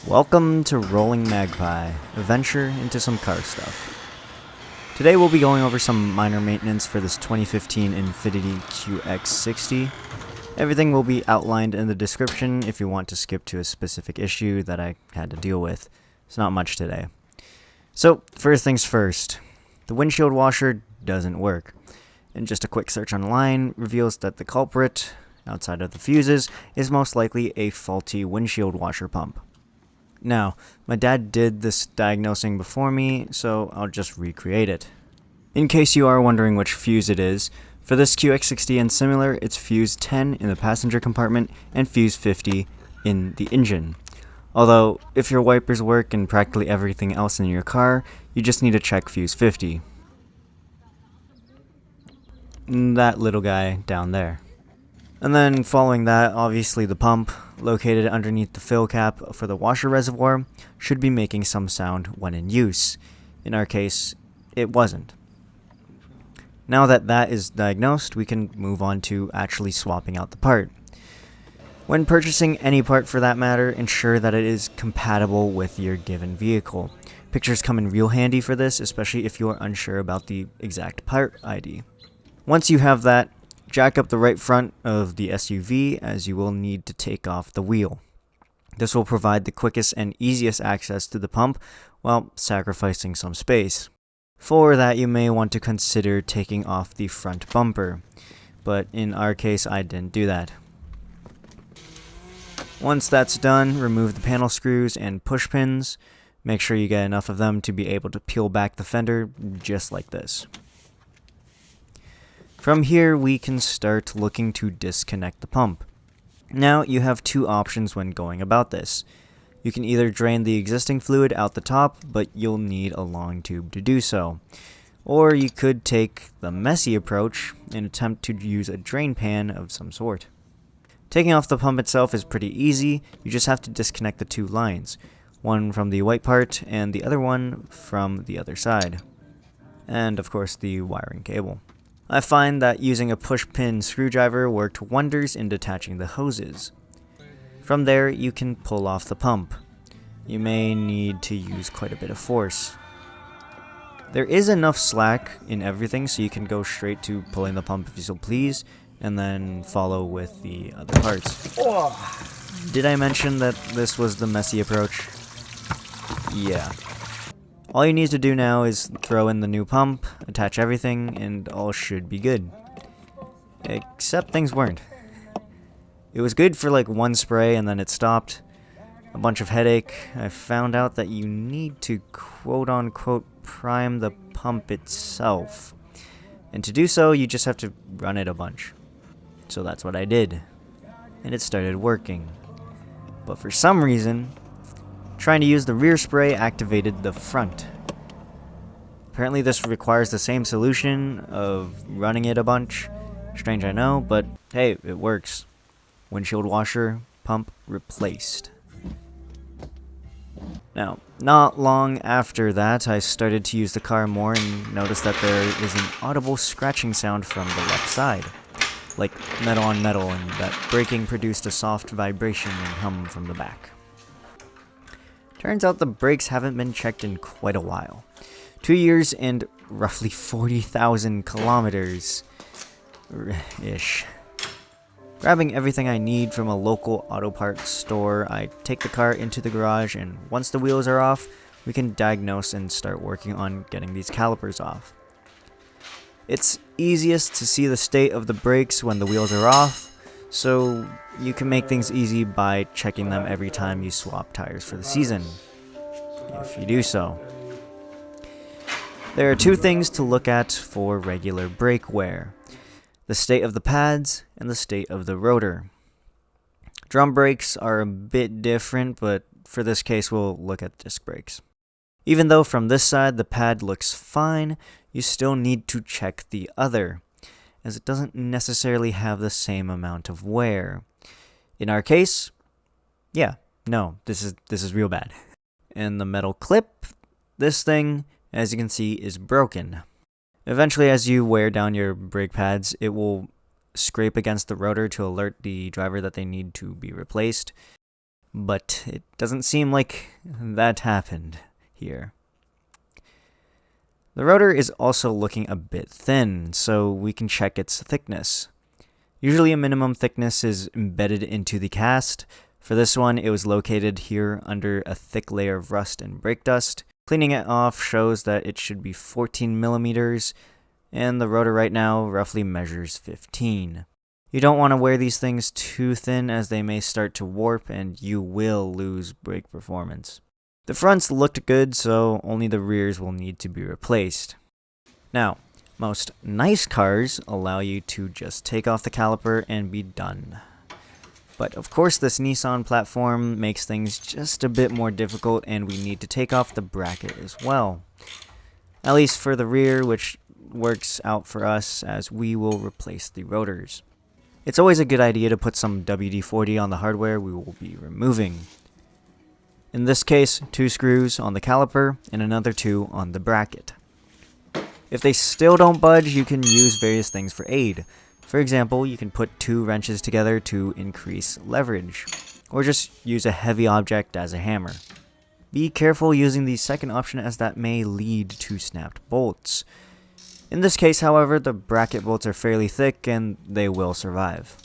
Welcome to Rolling Magpie, a venture into some car stuff. Today we'll be going over some minor maintenance for this 2015 Infiniti QX60. Everything will be outlined in the description if you want to skip to a specific issue that I had to deal with. It's not much today. So, first things first, the windshield washer doesn't work. And just a quick search online reveals that the culprit, outside of the fuses, is most likely a faulty windshield washer pump. Now, my dad did this diagnosing before me, so I'll just recreate it. In case you are wondering which fuse it is, for this QX60 and similar, it's fuse 10 in the passenger compartment and fuse 50 in the engine. Although, if your wipers work and practically everything else in your car, you just need to check fuse 50. That little guy down there. And then following that, obviously the pump, located underneath the fill cap for the washer reservoir, should be making some sound when in use. In our case, it wasn't. Now that that is diagnosed, we can move on to actually swapping out the part. When purchasing any part for that matter, ensure that it is compatible with your given vehicle. Pictures come in real handy for this, especially if you are unsure about the exact part ID. Once you have that, jack up the right front of the SUV as you will need to take off the wheel. This will provide the quickest and easiest access to the pump while sacrificing some space. For that, you may want to consider taking off the front bumper, but in our case I didn't do that. Once that's done, remove the panel screws and push pins. Make sure you get enough of them to be able to peel back the fender just like this. From here, we can start looking to disconnect the pump. Now, you have two options when going about this. You can either drain the existing fluid out the top, but you'll need a long tube to do so. Or you could take the messy approach and attempt to use a drain pan of some sort. Taking off the pump itself is pretty easy. You just have to disconnect the two lines, one from the white part and the other one from the other side. And of course the wiring cable. I find that using a push-pin screwdriver worked wonders in detaching the hoses. From there, you can pull off the pump. You may need to use quite a bit of force. There is enough slack in everything so you can go straight to pulling the pump if you so please, and then follow with the other parts. Did I mention that this was the messy approach? Yeah. All you need to do now is throw in the new pump, attach everything, and all should be good. Except things weren't. It was good for like one spray and then it stopped. A bunch of headache. I found out that you need to quote-unquote prime the pump itself. And to do so, you just have to run it a bunch. So that's what I did. And it started working. But for some reason, trying to use the rear spray activated the front. Apparently this requires the same solution of running it a bunch. Strange, I know, but hey, it works. Windshield washer, pump replaced. Now, not long after that, I started to use the car more and noticed that there is an audible scratching sound from the left side. Like metal on metal, and that braking produced a soft vibration and hum from the back. Turns out the brakes haven't been checked in quite a while. 2 years and roughly 40,000 kilometers. Ish. Grabbing everything I need from a local auto parts store, I take the car into the garage, and once the wheels are off, we can diagnose and start working on getting these calipers off. It's easiest to see the state of the brakes when the wheels are off, so you can make things easy by checking them every time you swap tires for the season, if you do so. There are two things to look at for regular brake wear: the state of the pads and the state of the rotor. Drum brakes are a bit different, but for this case we'll look at disc brakes. Even though from this side the pad looks fine, you still need to check the other, as it doesn't necessarily have the same amount of wear. In our case, yeah, no, this is real bad. And the metal clip, this thing, as you can see, is broken. Eventually, as you wear down your brake pads, it will scrape against the rotor to alert the driver that they need to be replaced. But it doesn't seem like that happened here. The rotor is also looking a bit thin, so we can check its thickness. Usually a minimum thickness is embedded into the cast. For this one, it was located here under a thick layer of rust and brake dust. Cleaning it off shows that it should be 14 millimeters, and the rotor right now roughly measures 15. You don't want to wear these things too thin as they may start to warp and you will lose brake performance. The fronts looked good, so only the rears will need to be replaced. Now, most nice cars allow you to just take off the caliper and be done. But of course this Nissan platform makes things just a bit more difficult and we need to take off the bracket as well. At least for the rear, which works out for us as we will replace the rotors. It's always a good idea to put some WD-40 on the hardware we will be removing. In this case, 2 screws on the caliper and another 2 on the bracket. If they still don't budge, you can use various things for aid. For example, you can put 2 wrenches together to increase leverage, or just use a heavy object as a hammer. Be careful using the second option as that may lead to snapped bolts. In this case, however, the bracket bolts are fairly thick and they will survive.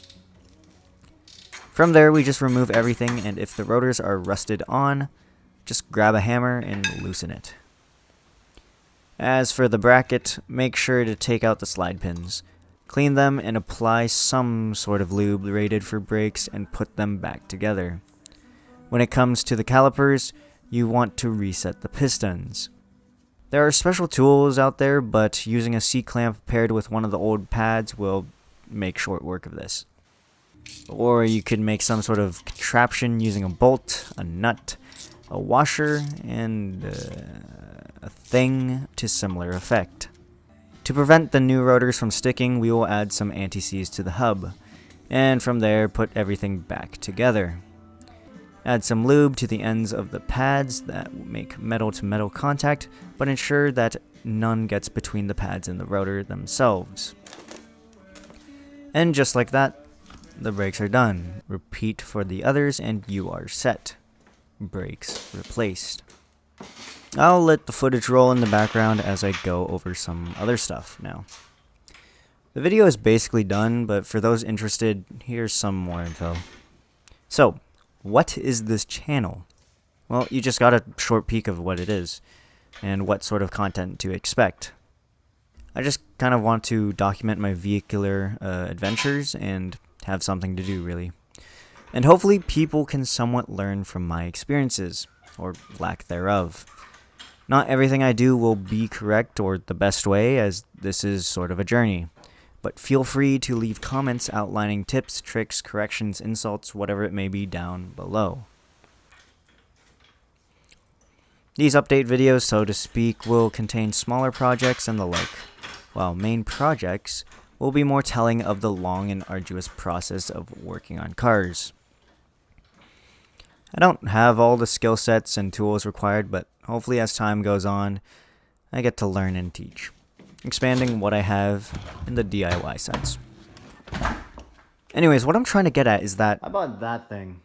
From there, we just remove everything, and if the rotors are rusted on, just grab a hammer and loosen it. As for the bracket, make sure to take out the slide pins. Clean them and apply some sort of lube rated for brakes and put them back together. When it comes to the calipers, you want to reset the pistons. There are special tools out there, but using a C-clamp paired with one of the old pads will make short work of this. Or you could make some sort of contraption using a bolt, a nut, a washer, and a thing to similar effect. To prevent the new rotors from sticking, we will add some anti-seize to the hub, and from there put everything back together. Add some lube to the ends of the pads that make metal-to-metal contact, but ensure that none gets between the pads and the rotor themselves. And just like that, the brakes are done. Repeat for the others and you are set. Brakes replaced. I'll let the footage roll in the background as I go over some other stuff now. The video is basically done, but for those interested, here's some more info. So, what is this channel? Well, you just got a short peek of what it is, and what sort of content to expect. I just kind of want to document my vehicular adventures and have something to do, really. And hopefully people can somewhat learn from my experiences, or lack thereof. Not everything I do will be correct or the best way, as this is sort of a journey. But feel free to leave comments outlining tips, tricks, corrections, insults, whatever it may be down below. These update videos, so to speak, will contain smaller projects and the like, while main projects will be more telling of the long and arduous process of working on cars. I don't have all the skill sets and tools required, but hopefully as time goes on, I get to learn and teach, expanding what I have in the DIY sense. Anyways, what I'm trying to get at is that I bought that thing.